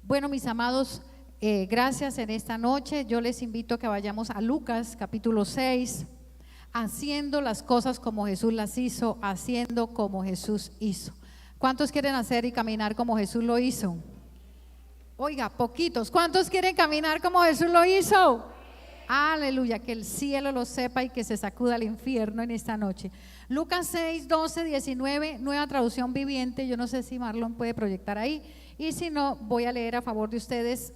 Bueno, mis amados, gracias en esta noche. Yo les invito a que vayamos a Lucas capítulo 6, haciendo las cosas como Jesús las hizo, haciendo como Jesús hizo. ¿Cuántos quieren hacer y caminar como Jesús lo hizo? Oiga, poquitos. ¿Cuántos quieren caminar como Jesús lo hizo? Aleluya, que el cielo lo sepa y que se sacuda el infierno en esta noche. Lucas 6, 12, 19, nueva traducción viviente. Yo no sé si Marlon puede proyectar ahí, y si no, voy a leer a favor de ustedes.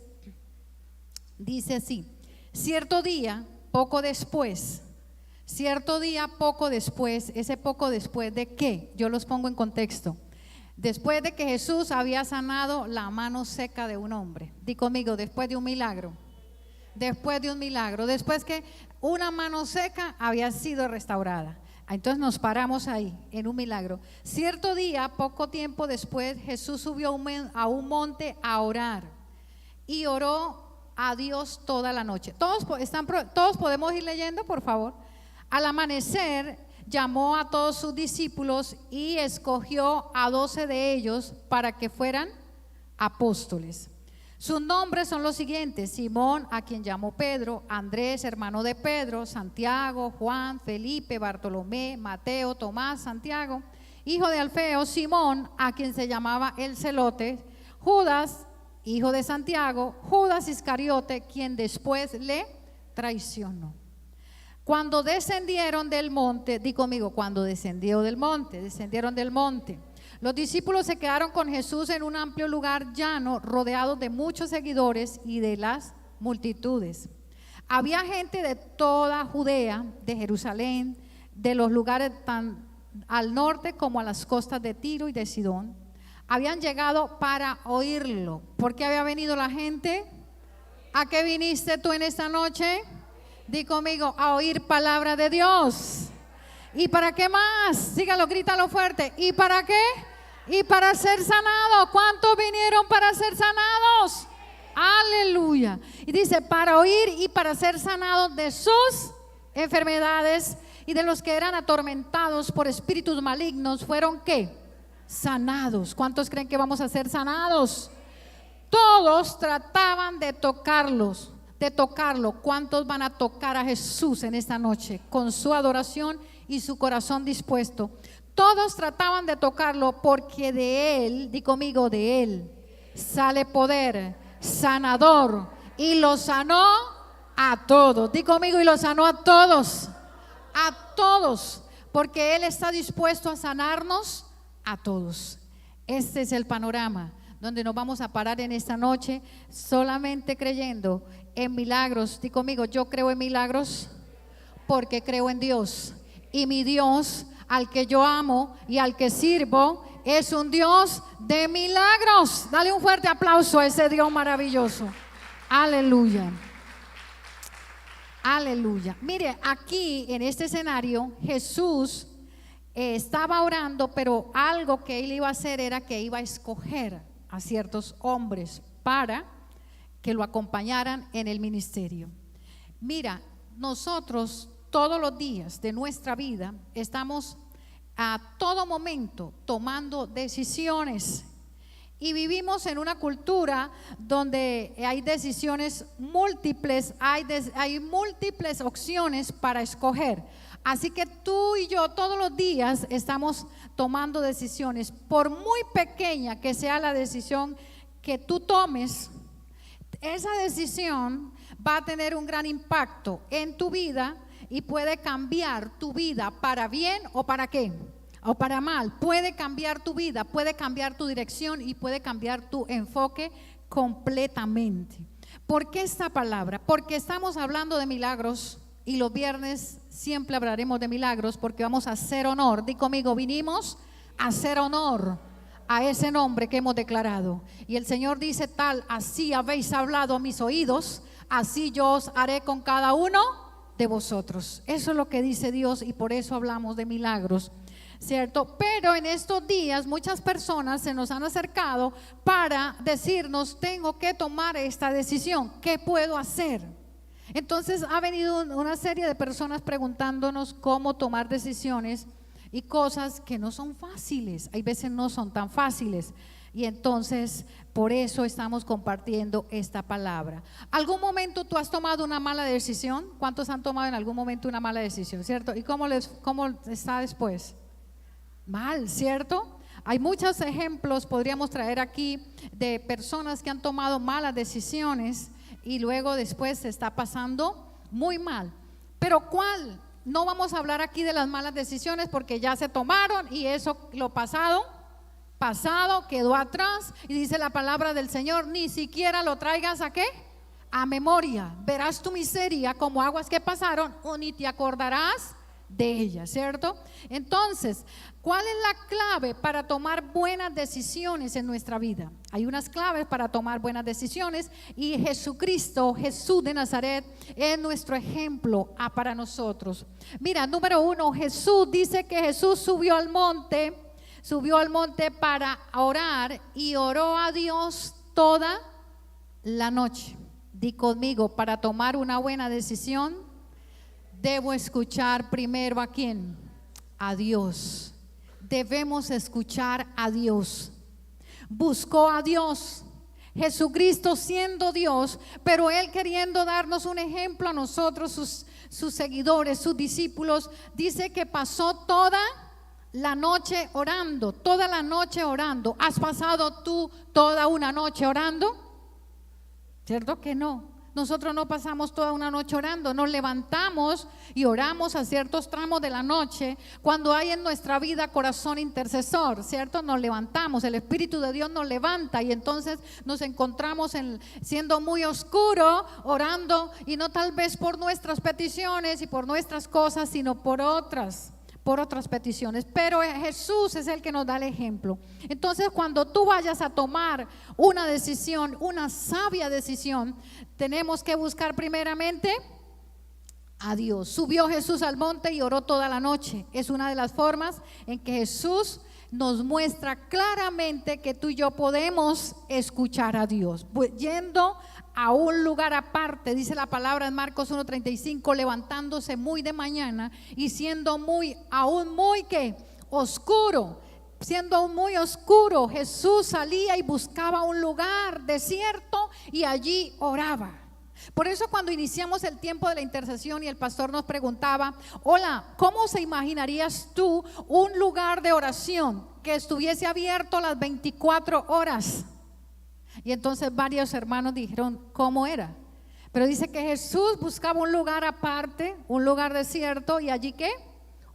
Dice así: cierto día, poco después, ese poco después de qué, yo los pongo en contexto. Después de que Jesús había sanado la mano seca de un hombre. Di conmigo, después de un milagro. Después que una mano seca había sido restaurada. Entonces nos paramos ahí, en un milagro. Cierto día, poco tiempo después, Jesús subió a un monte a orar y oró a Dios toda la noche. Todos podemos ir leyendo, por favor. Al amanecer, llamó a todos sus discípulos y escogió a 12 de ellos para que fueran apóstoles. Sus nombres son los siguientes: Simón, a quien llamó Pedro; Andrés, hermano de Pedro; Santiago, Juan, Felipe, Bartolomé, Mateo, Tomás, Santiago, hijo de Alfeo; Simón, a quien se llamaba el Celote; Judas, hijo de Santiago; Judas Iscariote, quien después le traicionó. Cuando descendieron del monte, di conmigo, cuando descendieron del monte. Los discípulos se quedaron con Jesús en un amplio lugar llano, rodeados de muchos seguidores y de las multitudes. Había gente de toda Judea, de Jerusalén, de los lugares tan al norte como a las costas de Tiro y de Sidón. Habían llegado para oírlo. ¿Por qué había venido la gente? ¿A qué viniste tú en esta noche? Di conmigo, a oír palabra de Dios. ¿Y para qué más? Sígalo, grítalo fuerte. ¿Y para qué? Y para ser sanado. ¿Cuántos vinieron para ser sanados? Aleluya. Y dice, para oír y para ser sanados de sus enfermedades, y de los que eran atormentados por espíritus malignos fueron ¿qué? Sanados. ¿Cuántos creen que vamos a ser sanados? Todos trataban de tocarlo. ¿Cuántos van a tocar a Jesús en esta noche con su adoración y su corazón dispuesto? Todos trataban de tocarlo, porque de él, di conmigo, de él sale poder sanador, y lo sanó a todos. Di conmigo, y lo sanó a todos, porque él está dispuesto a sanarnos a todos. Este es el panorama donde nos vamos a parar en esta noche, solamente creyendo en milagros. Di conmigo, yo creo en milagros porque creo en Dios, y mi Dios, al que yo amo y al que sirvo, es un Dios de milagros. Dale un fuerte aplauso a ese Dios maravilloso. Aleluya. Aleluya. Mire, aquí en este escenario Jesús estaba orando, pero algo que él iba a hacer era que iba a escoger a ciertos hombres para que lo acompañaran en el ministerio. Mira, nosotros todos los días de nuestra vida estamos a todo momento tomando decisiones, y vivimos en una cultura donde hay decisiones múltiples, hay múltiples opciones para escoger. Así que tú y yo todos los días estamos tomando decisiones. Por muy pequeña que sea la decisión que tú tomes, esa decisión va a tener un gran impacto en tu vida y puede cambiar tu vida para bien o para qué, o para mal. Puede cambiar tu vida, puede cambiar tu dirección y puede cambiar tu enfoque completamente. ¿Por qué esta palabra? Porque estamos hablando de milagros, y los viernes siempre hablaremos de milagros, porque vamos a hacer honor. Di conmigo, vinimos a hacer honor a ese nombre que hemos declarado. Y el Señor dice, así habéis hablado a mis oídos, así yo os haré con cada uno de vosotros. Eso es lo que dice Dios, y por eso hablamos de milagros, ¿cierto? Pero en estos días muchas personas se nos han acercado para decirnos, tengo que tomar esta decisión, ¿qué puedo hacer? Entonces ha venido una serie de personas preguntándonos cómo tomar decisiones y cosas que no son fáciles, hay veces no son tan fáciles. Y entonces, por eso estamos compartiendo esta palabra. ¿Algún momento tú has tomado una mala decisión? ¿Cuántos han tomado en algún momento una mala decisión, cierto? ¿Y cómo está después? Mal, ¿cierto? Hay muchos ejemplos, podríamos traer aquí, de personas que han tomado malas decisiones y luego después se está pasando muy mal. Pero ¿cuál? No vamos a hablar aquí de las malas decisiones porque ya se tomaron y eso, lo pasado quedó atrás, y dice la palabra del Señor, ni siquiera lo traigas ¿a qué? A memoria. Verás tu miseria como aguas que pasaron, o ni te acordarás de ella, ¿cierto? Entonces, ¿cuál es la clave para tomar buenas decisiones en nuestra vida? Hay unas claves para tomar buenas decisiones y Jesucristo, Jesús de Nazaret, es nuestro ejemplo para nosotros. Mira, número 1, Jesús dice que Jesús subió al monte para orar y oró a Dios toda la noche. Di conmigo, para tomar una buena decisión, debo escuchar primero ¿a quién? A Dios. Debemos escuchar a Dios. Buscó a Dios. Jesucristo siendo Dios, pero Él queriendo darnos un ejemplo a nosotros, sus seguidores, sus discípulos, dice que pasó toda la noche orando, toda la noche orando. ¿Has pasado tú toda una noche orando? ¿Cierto que no? Nosotros no pasamos toda una noche orando, nos levantamos y oramos a ciertos tramos de la noche cuando hay en nuestra vida corazón intercesor, ¿cierto? Nos levantamos, el Espíritu de Dios nos levanta y entonces nos encontramos siendo muy oscuro, orando, y no tal vez por nuestras peticiones y por nuestras cosas, sino por otras peticiones, pero Jesús es el que nos da el ejemplo. Entonces, cuando tú vayas a tomar una decisión, una sabia decisión, tenemos que buscar primeramente a Dios. Subió Jesús al monte y oró toda la noche. Es una de las formas en que Jesús nos muestra claramente que tú y yo podemos escuchar a Dios, yendo a un lugar aparte, dice la palabra en Marcos 1:35, levantándose muy de mañana y siendo aún muy oscuro, Jesús salía y buscaba un lugar desierto y allí oraba. Por eso cuando iniciamos el tiempo de la intercesión y el pastor nos preguntaba, hola, ¿cómo se imaginarías tú un lugar de oración que estuviese abierto las 24 horas? Y entonces varios hermanos dijeron cómo era. Pero dice que Jesús buscaba un lugar aparte, un lugar desierto, y allí ¿qué?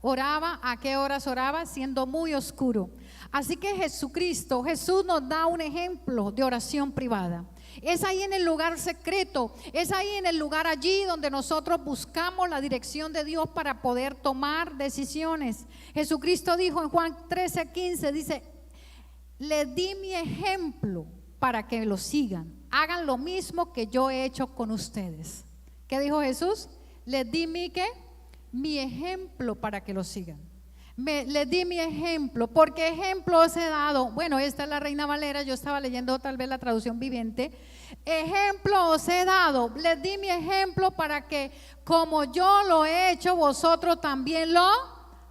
Oraba. ¿A qué horas oraba? Siendo muy oscuro. Así que Jesús nos da un ejemplo de oración privada. Es ahí en el lugar secreto, es ahí en el lugar allí donde nosotros buscamos la dirección de Dios para poder tomar decisiones. Jesucristo dijo en Juan 13:15, dice, les di mi ejemplo para que lo sigan, hagan lo mismo que yo he hecho con ustedes. ¿Qué dijo Jesús? Les di mi ejemplo para que lo sigan. Les di mi ejemplo. ¿Porque ejemplo os he dado? Bueno, esta es la Reina Valera, yo estaba leyendo tal vez la traducción viviente. Ejemplo os he dado, les di mi ejemplo para que como yo lo he hecho, vosotros también lo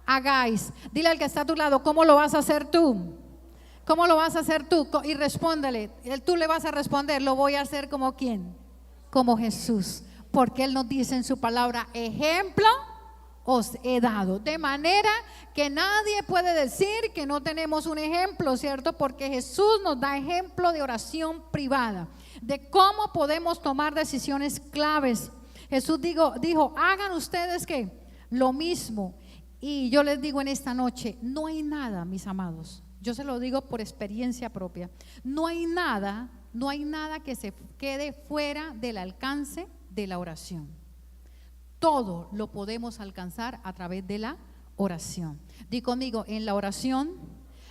hagáis. Dile al que está a tu lado, ¿cómo lo vas a hacer tú? ¿Cómo lo vas a hacer tú? Y respóndele, tú le vas a responder, lo voy a hacer como ¿quién? Como Jesús, porque Él nos dice en su palabra, ejemplo os he dado. De manera que nadie puede decir que no tenemos un ejemplo, ¿cierto? Porque Jesús nos da ejemplo de oración privada, de cómo podemos tomar decisiones claves. Jesús dijo, hagan ustedes ¿qué? Lo mismo. Y yo les digo en esta noche, no hay nada, mis amados, yo se lo digo por experiencia propia, no hay nada que se quede fuera del alcance de la oración. Todo lo podemos alcanzar a través de la oración. Di conmigo, en la oración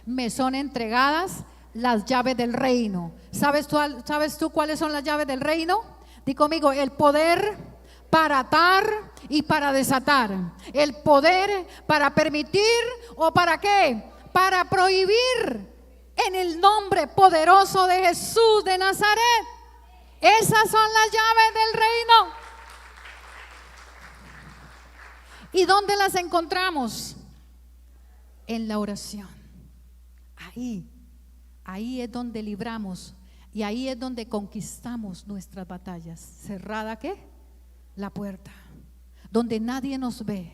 me son entregadas las llaves del reino. ¿Sabes tú cuáles son las llaves del reino? Di conmigo, el poder para atar y para desatar. El poder para permitir o para ¿qué? Para prohibir, en el nombre poderoso de Jesús de Nazaret. Esas son las llaves del reino. ¿Y dónde las encontramos? En la oración. Ahí ahí es donde libramos y ahí es donde conquistamos nuestras batallas. ¿Cerrada qué? La puerta. Donde nadie nos ve.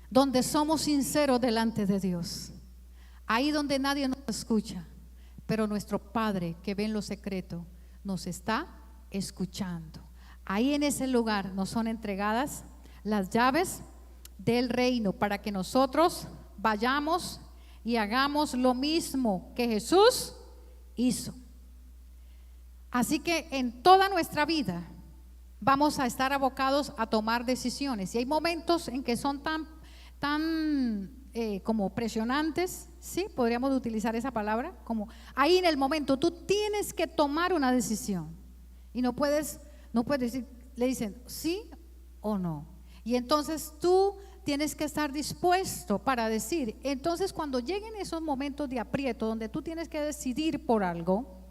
Donde somos sinceros delante de Dios. Ahí donde nadie nos escucha. Pero nuestro Padre que ve en lo secreto nos está escuchando. Ahí en ese lugar nos son entregadas las llaves del reino para que nosotros vayamos y hagamos lo mismo que Jesús hizo. Así que en toda nuestra vida vamos a estar abocados a tomar decisiones y hay momentos en que son tan como presionantes, ¿sí? Podríamos utilizar esa palabra, como ahí en el momento tú tienes que tomar una decisión y no puedes decir, le dicen sí o no, y entonces tú tienes que estar dispuesto para decir. Entonces cuando lleguen esos momentos de aprieto donde tú tienes que decidir por algo,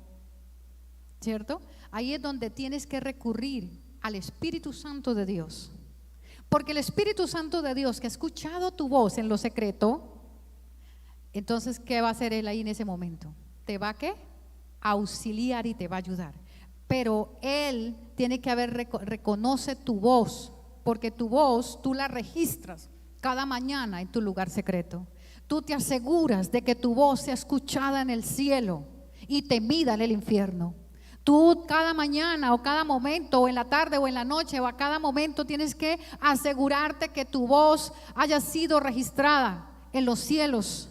¿cierto? Ahí es donde tienes que recurrir al Espíritu Santo de Dios, porque el Espíritu Santo de Dios que ha escuchado tu voz en lo secreto, entonces ¿qué va a hacer Él ahí en ese momento? Te va a auxiliar y te va a ayudar, pero Él tiene que reconoce tu voz, porque tu voz tú la registras cada mañana en tu lugar secreto. Tú te aseguras de que tu voz sea escuchada en el cielo y temida en el infierno. Tú cada mañana o cada momento o en la tarde o en la noche o a cada momento tienes que asegurarte que tu voz haya sido registrada en los cielos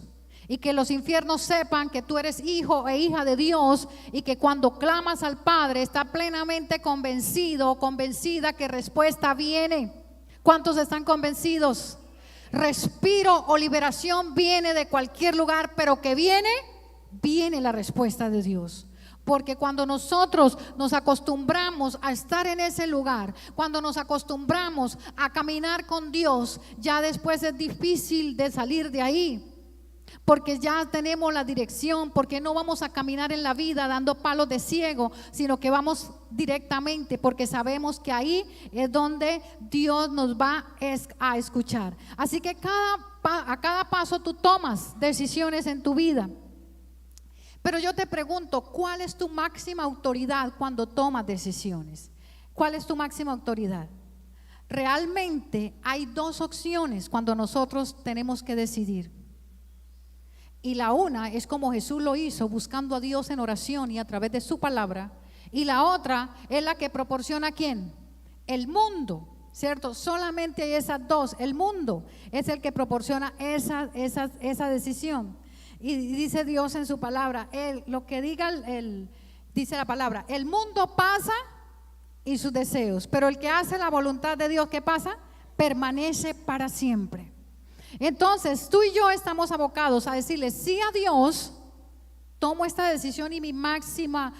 y que los infiernos sepan que tú eres hijo e hija de Dios y que cuando clamas al Padre está plenamente convencido o convencida que respuesta viene. ¿Cuántos están convencidos? Respiro o liberación viene de cualquier lugar, pero que viene la respuesta de Dios. Porque cuando nosotros nos acostumbramos a estar en ese lugar, cuando nos acostumbramos a caminar con Dios, ya después es difícil de salir de ahí, porque ya tenemos la dirección, porque no vamos a caminar en la vida dando palos de ciego, sino que vamos directamente, porque sabemos que ahí es donde Dios nos va a escuchar. Así que a cada paso tú tomas decisiones en tu vida. Pero yo te pregunto, ¿cuál es tu máxima autoridad cuando tomas decisiones? ¿Cuál es tu máxima autoridad? Realmente hay dos opciones cuando nosotros tenemos que decidir. Y la una es como Jesús lo hizo, buscando a Dios en oración y a través de su palabra. Y la otra es la que proporciona ¿quién? El mundo, ¿cierto? Solamente hay esas dos. El mundo es el que proporciona esa decisión. Y dice Dios en su palabra, lo que diga dice la palabra, el mundo pasa y sus deseos, pero el que hace la voluntad de Dios, ¿qué pasa? Permanece para siempre. Entonces tú y yo estamos abocados a decirle sí a Dios. Tomo esta decisión y mi máxima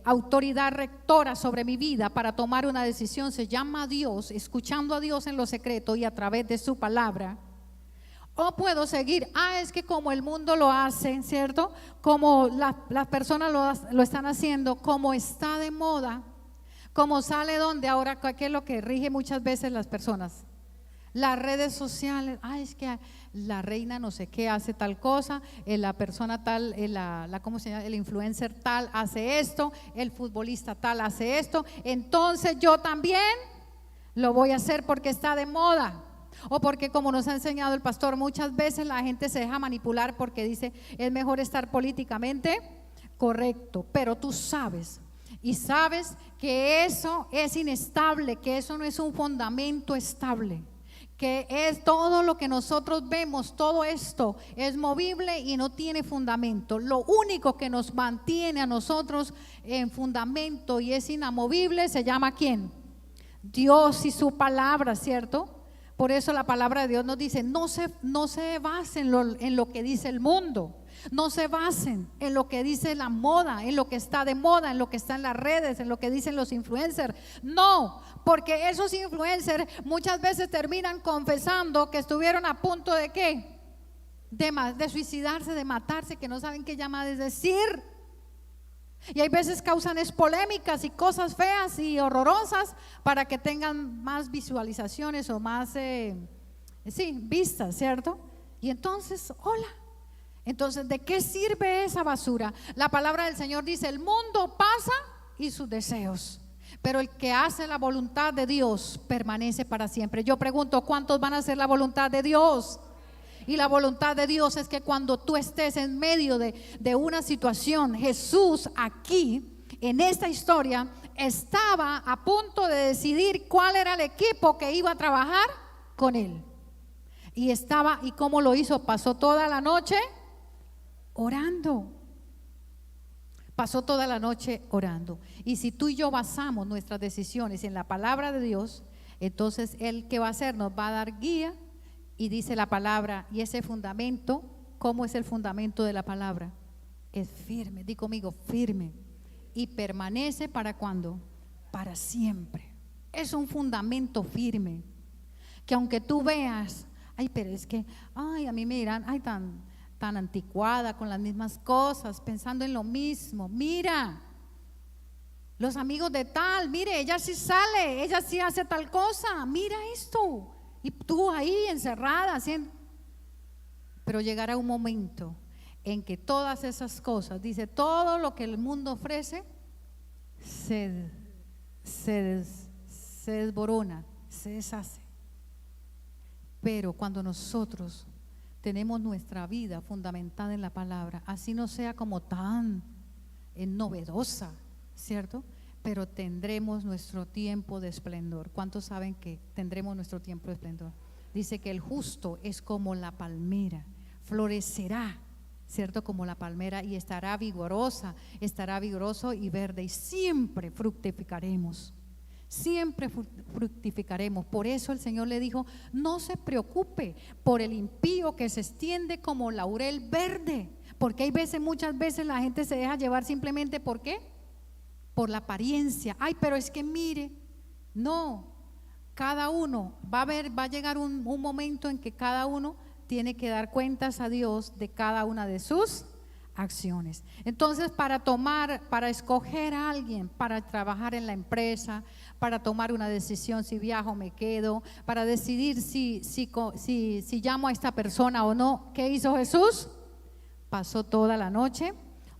autoridad rectora sobre mi vida para tomar una decisión se llama Dios, escuchando a Dios en lo secreto y a través de su palabra. O puedo seguir, es que como el mundo lo hace, ¿cierto? Como las personas lo están haciendo, como está de moda, como sale donde ahora, ¿qué es lo que rige muchas veces las personas? Las redes sociales, es que la reina no sé qué hace tal cosa, la persona tal, ¿cómo se llama? El influencer tal hace esto, el futbolista tal hace esto, entonces yo también lo voy a hacer porque está de moda. O porque como nos ha enseñado el pastor, muchas veces la gente se deja manipular porque dice es mejor estar políticamente correcto, pero tú sabes y sabes que eso es inestable, que eso no es un fundamento estable, que es todo lo que nosotros vemos, todo esto es movible y no tiene fundamento. Lo único que nos mantiene a nosotros en fundamento y es inamovible se llama ¿quién? Dios y su palabra, ¿cierto? Por eso la palabra de Dios nos dice, no se basen en lo que dice el mundo, no se basen en lo que dice la moda, en lo que está de moda, en lo que está en las redes, en lo que dicen los influencers. No, porque esos influencers muchas veces terminan confesando que estuvieron a punto de ¿qué? De suicidarse, de matarse, que no saben qué llamar es decir. Y hay veces causan polémicas y cosas feas y horrorosas para que tengan más visualizaciones o más vistas, ¿cierto? Y entonces, Entonces, ¿de qué sirve esa basura? La palabra del Señor dice, el mundo pasa y sus deseos, pero el que hace la voluntad de Dios permanece para siempre. Yo pregunto, ¿cuántos van a hacer la voluntad de Dios? Y la voluntad de Dios es que cuando tú estés en medio de una situación, Jesús aquí, en esta historia, estaba a punto de decidir cuál era el equipo que iba a trabajar con él. ¿Y cómo lo hizo? Pasó toda la noche orando. Pasó toda la noche orando. Y si tú y yo basamos nuestras decisiones en la palabra de Dios, entonces Él, ¿qué va a hacer? Nos va a dar guía. Y dice la palabra, y ese fundamento, ¿cómo es el fundamento de la palabra? Es firme, di conmigo, firme. Y permanece ¿para cuándo? Para siempre. Es un fundamento firme. Que aunque tú veas, ay, pero es que, ay, a mí me dirán, ay, tan anticuada, con las mismas cosas, pensando en lo mismo. Mira, los amigos de tal, mire, ella sí sale, ella sí hace tal cosa, mira esto. Y tú ahí encerrada haciendo. Pero llegará un momento en que todas esas cosas, dice, todo lo que el mundo ofrece se desborona, se deshace. Pero cuando nosotros tenemos nuestra vida fundamentada en la palabra, así no sea como tan novedosa, ¿cierto? Pero tendremos nuestro tiempo de esplendor. ¿Cuántos saben que tendremos nuestro tiempo de esplendor? Dice que el justo es como la palmera, florecerá, ¿cierto? Como la palmera, y estará vigoroso y verde, y siempre fructificaremos. Siempre fructificaremos. Por eso el Señor le dijo, no se preocupe por el impío que se extiende como laurel verde, porque hay muchas veces la gente se deja llevar simplemente ¿por qué? Por la apariencia. Ay, pero es que mire, no, cada uno va a llegar un momento en que cada uno tiene que dar cuentas a Dios de cada una de sus acciones. Entonces, para escoger a alguien, para trabajar en la empresa, para tomar una decisión si viajo o me quedo, para decidir si llamo a esta persona o no, ¿qué hizo Jesús? Pasó toda la noche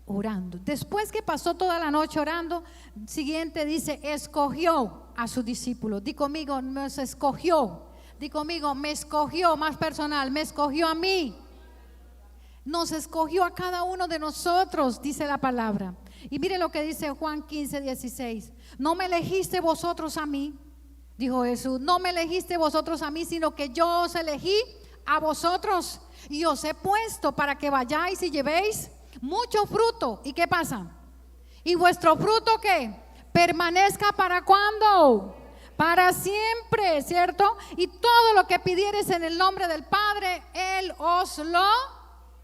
orando. Después que pasó toda la noche orando, siguiente dice, escogió a sus discípulos. Di conmigo, nos escogió. Di conmigo, me escogió, más personal, me escogió a mí. Nos escogió a cada uno de nosotros, dice la palabra. Y mire lo que dice Juan 15:16. No me elegiste vosotros a mí, dijo Jesús, no me elegiste vosotros a mí, sino que yo os elegí a vosotros y os he puesto para que vayáis y llevéis mucho fruto. ¿Y qué pasa? ¿Y vuestro fruto qué? Permanezca ¿para cuándo? Para siempre, ¿cierto? Y todo lo que pidieres en el nombre del Padre, Él os lo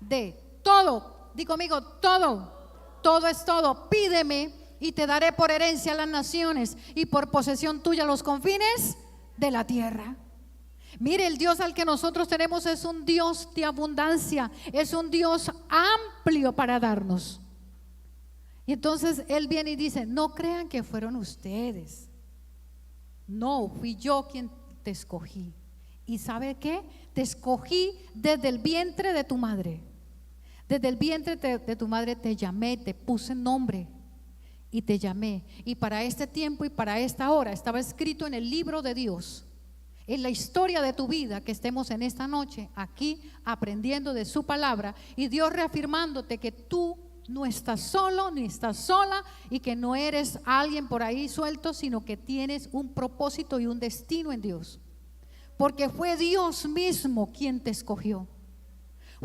dé. Todo, di conmigo, todo es todo. Pídeme y te daré por herencia las naciones y por posesión tuya los confines de la tierra. Mire, el Dios al que nosotros tenemos es un Dios de abundancia, es un Dios amplio para darnos. Y entonces Él viene y dice, no crean que fueron ustedes. No, fui yo quien te escogí. ¿Y sabe qué? Te escogí desde el vientre de tu madre. Desde el vientre de tu madre te llamé, te puse nombre y te llamé. Y para este tiempo y para esta hora estaba escrito en el libro de Dios, en la historia de tu vida, que estemos en esta noche aquí aprendiendo de su palabra y Dios reafirmándote que tú no estás solo ni estás sola y que no eres alguien por ahí suelto, sino que tienes un propósito y un destino en Dios. Porque fue Dios mismo quien te escogió.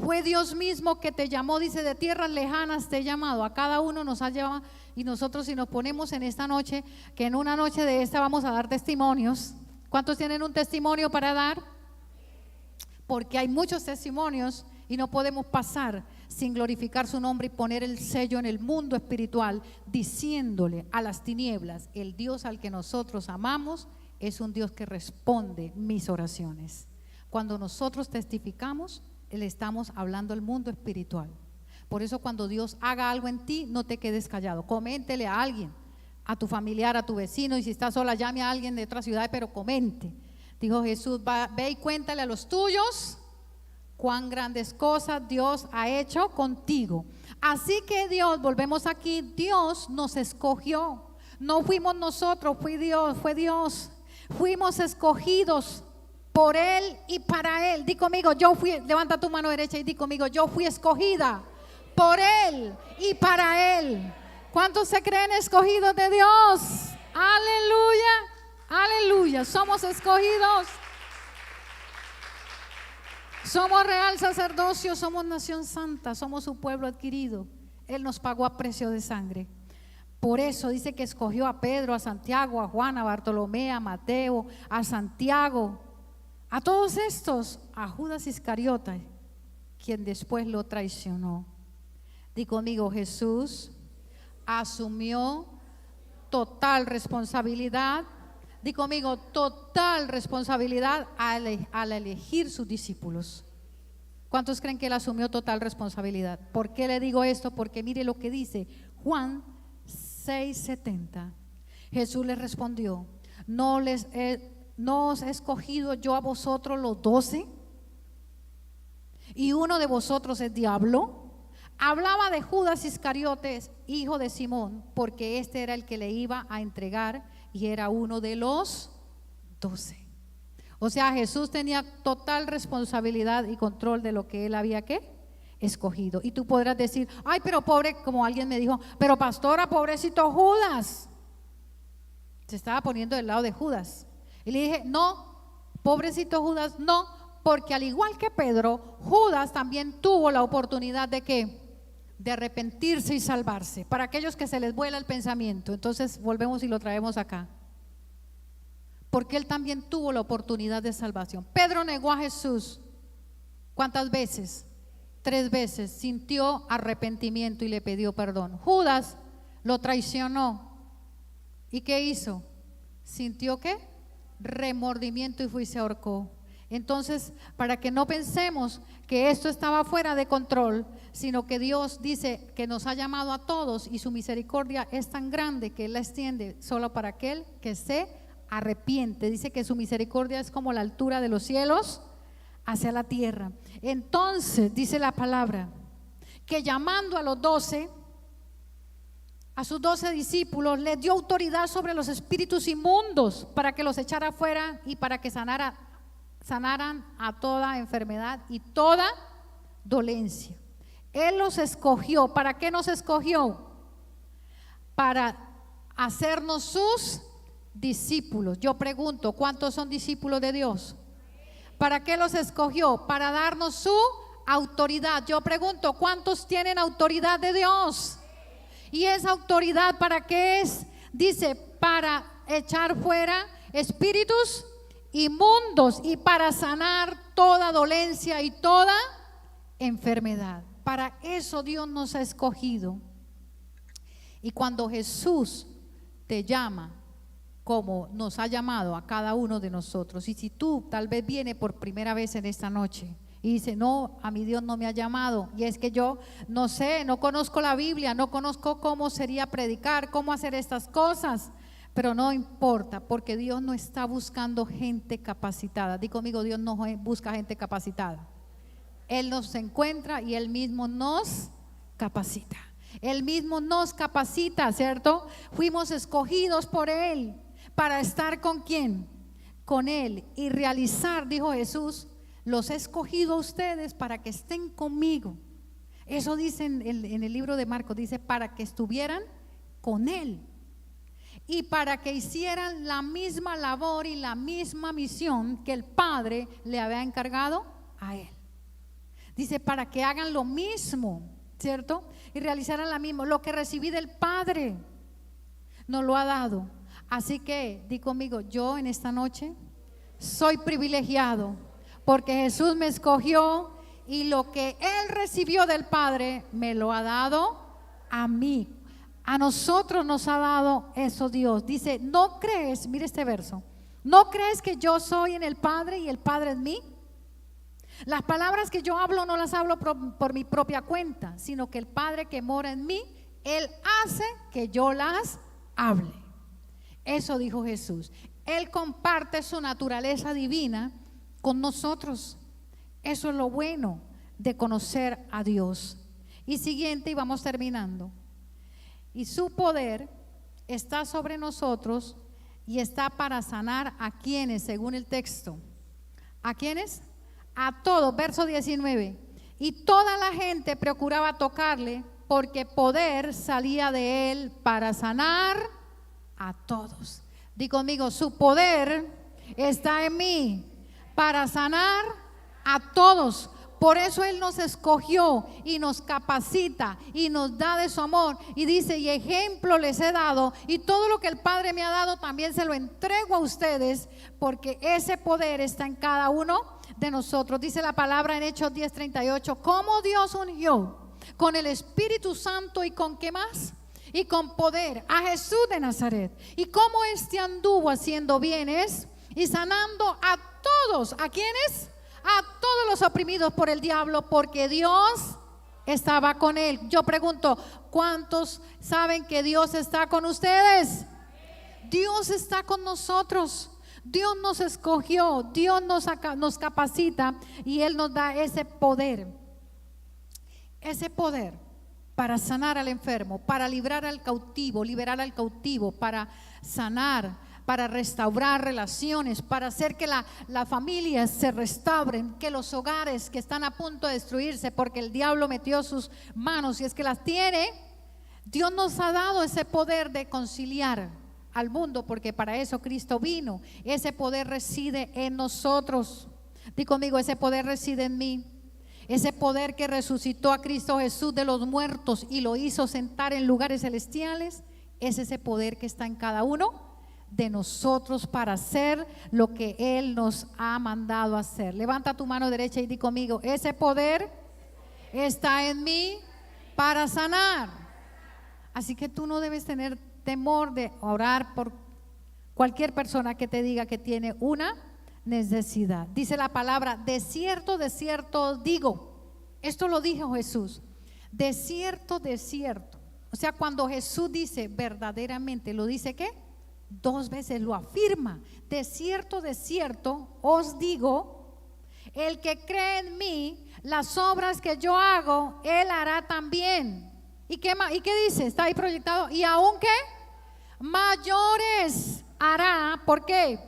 Fue Dios mismo que te llamó, dice, de tierras lejanas te he llamado. A cada uno nos ha llamado. Y nosotros, si nos ponemos en esta noche, que en una noche de esta vamos a dar testimonios. ¿Cuántos tienen un testimonio para dar? Porque hay muchos testimonios y no podemos pasar sin glorificar su nombre y poner el sello en el mundo espiritual, diciéndole a las tinieblas, el Dios al que nosotros amamos es un Dios que responde mis oraciones. Cuando nosotros testificamos, le estamos hablando al mundo espiritual. Por eso cuando Dios haga algo en ti, no te quedes callado, coméntele a alguien, a tu familiar, a tu vecino, y si estás sola, llame a alguien de otra ciudad, pero comente. Dijo Jesús, ve y cuéntale a los tuyos cuán grandes cosas Dios ha hecho contigo. Así que Dios, volvemos aquí, Dios nos escogió. No fuimos nosotros, fue Dios. Fuimos escogidos por Él y para Él. Di conmigo, yo fui, levanta tu mano derecha y di conmigo, yo fui escogida por Él y para Él. ¿Cuántos se creen escogidos de Dios? Aleluya, aleluya, somos escogidos. Somos real sacerdocio, somos nación santa, somos su pueblo adquirido. Él nos pagó a precio de sangre. Por eso dice que escogió a Pedro, a Santiago, a Juan, a Bartolomé, a Mateo, a Santiago, a todos estos, a Judas Iscariote, quien después lo traicionó. Di conmigo, Jesús asumió total responsabilidad. Di conmigo, total responsabilidad al elegir sus discípulos. ¿Cuántos creen que Él asumió total responsabilidad? ¿Por qué le digo esto? Porque mire lo que dice Juan 6:70. Jesús les respondió, ¿no os he escogido yo a vosotros los 12? ¿Y uno de vosotros es diablo? Hablaba de Judas Iscariotes, hijo de Simón, porque este era el que le iba a entregar y era uno de los 12. O sea, Jesús tenía total responsabilidad y control de lo que él había escogido. Y tú podrás decir, ay, pero pobre, como alguien me dijo, pero pastora, pobrecito Judas. Se estaba poniendo del lado de Judas. Y le dije, no, pobrecito Judas, no, porque al igual que Pedro, Judas también tuvo la oportunidad de ¿qué? De arrepentirse y salvarse. Para aquellos que se les vuela el pensamiento, entonces volvemos y lo traemos acá. Porque él también tuvo la oportunidad de salvación. Pedro negó a Jesús. ¿Cuántas veces? 3 veces. Sintió arrepentimiento y le pidió perdón. Judas lo traicionó. ¿Y qué hizo? ¿Sintió qué? Remordimiento y fue y se ahorcó. Entonces, para que no pensemos que esto estaba fuera de control, sino que Dios dice que nos ha llamado a todos y su misericordia es tan grande que Él la extiende solo para aquel que se arrepiente. Dice que su misericordia es como la altura de los cielos hacia la tierra. Entonces, dice la palabra, que llamando a los 12, a sus 12 discípulos, les dio autoridad sobre los espíritus inmundos para que los echara fuera y para que sanaran a toda enfermedad y toda dolencia. Él los escogió. ¿Para qué nos escogió? Para hacernos sus discípulos. Yo pregunto, ¿cuántos son discípulos de Dios? ¿Para qué los escogió? Para darnos su autoridad. Yo pregunto, ¿cuántos tienen autoridad de Dios? ¿Y esa autoridad para qué es? Dice, para echar fuera espíritus inmundos y para sanar toda dolencia y toda enfermedad. Para eso Dios nos ha escogido. Y cuando Jesús te llama, como nos ha llamado a cada uno de nosotros, y si tú tal vez vienes por primera vez en esta noche y dice, no, a mi Dios no me ha llamado, y es que yo no sé, no conozco la Biblia, no conozco cómo sería predicar, cómo hacer estas cosas, pero no importa, porque Dios no está buscando gente capacitada. Di conmigo, Dios no busca gente capacitada. Él nos encuentra y Él mismo nos capacita. Él mismo nos capacita, ¿cierto? Fuimos escogidos por Él para estar ¿con quién? Con Él y realizar, dijo Jesús, los he escogido a ustedes para que estén conmigo. Eso dice en el libro de Marcos, dice para que estuvieran con Él y para que hicieran la misma labor y la misma misión que el Padre le había encargado a Él. Dice para que hagan lo mismo, ¿cierto? Y realizaran la misma, lo que recibí del Padre nos lo ha dado. Así que di conmigo, yo en esta noche soy privilegiado porque Jesús me escogió y lo que Él recibió del Padre me lo ha dado a mí. A nosotros nos ha dado eso Dios. Dice, ¿no crees? Mire este verso. ¿No crees que yo soy en el Padre y el Padre en mí? Las palabras que yo hablo no las hablo por mi propia cuenta, sino que el Padre que mora en mí, Él hace que yo las hable. Eso dijo Jesús. Él comparte su naturaleza divina con nosotros. Eso es lo bueno de conocer a Dios. Y siguiente, y vamos terminando. Y su poder está sobre nosotros y está para sanar a quienes, según el texto. ¿A quiénes? A todos, verso 19. Y toda la gente procuraba tocarle, porque poder salía de él para sanar a todos. Di conmigo, su poder está en mí para sanar a todos. Por eso Él nos escogió y nos capacita y nos da de su amor. Y dice, y ejemplo les he dado, y todo lo que el Padre me ha dado también se lo entrego a ustedes, porque ese poder está en cada uno de nosotros. Dice la palabra en Hechos 10:38, cómo Dios ungió con el Espíritu Santo y con ¿qué más? Y con poder a Jesús de Nazaret. Y cómo éste anduvo haciendo bienes y sanando a todos. ¿A quiénes? A todos los oprimidos por el diablo, porque Dios estaba con él. Yo pregunto, ¿cuántos saben que Dios está con ustedes? Dios está con nosotros. Dios nos escogió, Dios nos capacita y Él nos da ese poder para sanar al enfermo, para liberar al cautivo, para sanar, para restaurar relaciones, para hacer que las familias se restauren, que los hogares que están a punto de destruirse porque el diablo metió sus manos y es que las tiene. Dios nos ha dado ese poder de conciliar al mundo, porque para eso Cristo vino. Ese poder reside en nosotros. Di conmigo, ese poder reside en mí. Ese poder que resucitó a Cristo Jesús de los muertos y lo hizo sentar en lugares celestiales, es ese poder que está en cada uno de nosotros para hacer lo que Él nos ha mandado hacer. Levanta tu mano derecha y di conmigo, ese poder está en mí para sanar. Así que tú no debes tener temor de orar por cualquier persona que te diga que tiene una necesidad. Dice la palabra, de cierto os digo. Esto lo dijo Jesús. De cierto. O sea, cuando Jesús dice verdaderamente, ¿lo dice qué? 2 veces lo afirma. De cierto os digo, el que cree en mí, las obras que yo hago, él hará también. ¿Y qué dice? Está ahí proyectado. Y aunque mayores hará. ¿Por qué?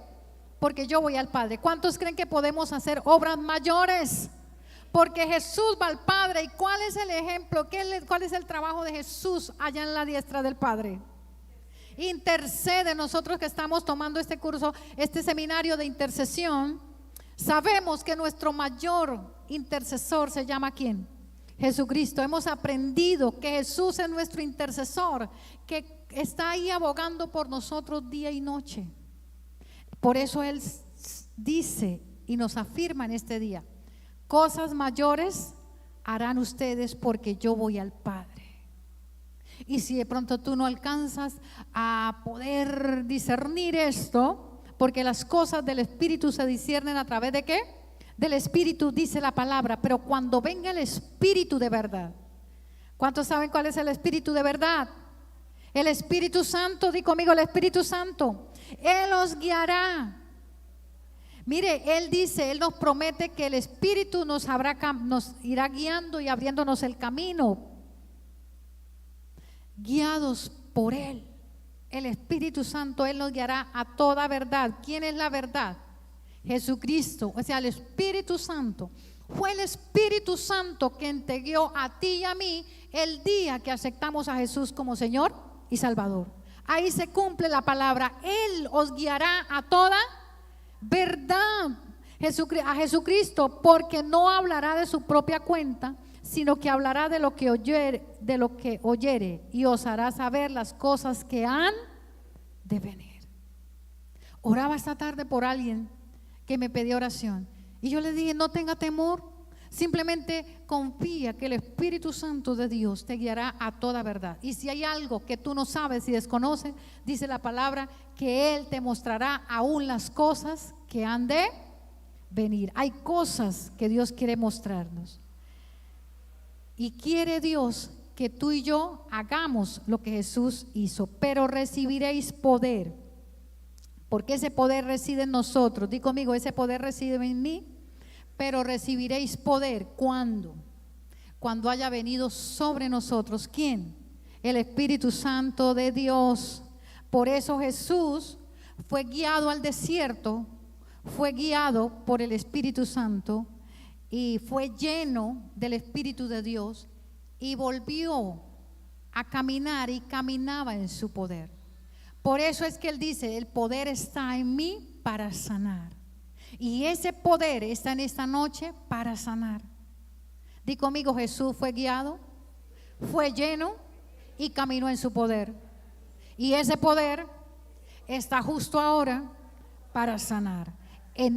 Porque yo voy al Padre. ¿Cuántos creen que podemos hacer obras mayores? Porque Jesús va al Padre. ¿Y cuál es el ejemplo? ¿Cuál es el trabajo de Jesús allá en la diestra del Padre? Intercede. Nosotros que estamos tomando este curso, este seminario de intercesión, sabemos que nuestro mayor intercesor se llama ¿quién? Jesucristo. Hemos aprendido que Jesús es nuestro intercesor, que está ahí abogando por nosotros día y noche. Por eso Él dice y nos afirma en este día, cosas mayores harán ustedes porque yo voy al Padre. Y si de pronto tú no alcanzas a poder discernir esto, porque las cosas del Espíritu se disciernen a través de ¿qué? Del Espíritu, dice la palabra. Pero cuando venga el Espíritu de verdad, ¿cuántos saben cuál es el Espíritu de verdad? El Espíritu Santo, di conmigo, el Espíritu Santo. Él os guiará. Mire, Él dice, Él nos promete que el Espíritu nos irá guiando y abriéndonos el camino. Guiados por Él, el Espíritu Santo, Él nos guiará a toda verdad. ¿Quién es la verdad? Jesucristo, o sea, el Espíritu Santo. Fue el Espíritu Santo quien te guió a ti y a mí el día que aceptamos a Jesús como Señor y Salvador. Ahí se cumple la palabra, Él os guiará a toda verdad. A Jesucristo, porque no hablará de su propia cuenta, sino que hablará de lo que oyere y os hará saber las cosas que han de venir. Oraba esta tarde por alguien que me pedía oración y yo le dije, no tenga temor, simplemente confía que el Espíritu Santo de Dios te guiará a toda verdad. Y si hay algo que tú no sabes y desconoces, dice la palabra que Él te mostrará aún las cosas que han de venir. Hay cosas que Dios quiere mostrarnos. Y quiere Dios que tú y yo hagamos lo que Jesús hizo, pero recibiréis poder, porque ese poder reside en nosotros. Di conmigo, ese poder reside en mí, pero recibiréis poder. ¿Cuándo? Cuando haya venido sobre nosotros. ¿Quién? El Espíritu Santo de Dios. Por eso Jesús fue guiado al desierto, fue guiado por el Espíritu Santo y fue lleno del Espíritu de Dios y volvió a caminar y caminaba en su poder. Por eso es que él dice, el poder está en mí para sanar. Y ese poder está en esta noche para sanar. Di conmigo, Jesús fue guiado, fue lleno y caminó en su poder. Y ese poder está justo ahora para sanar. En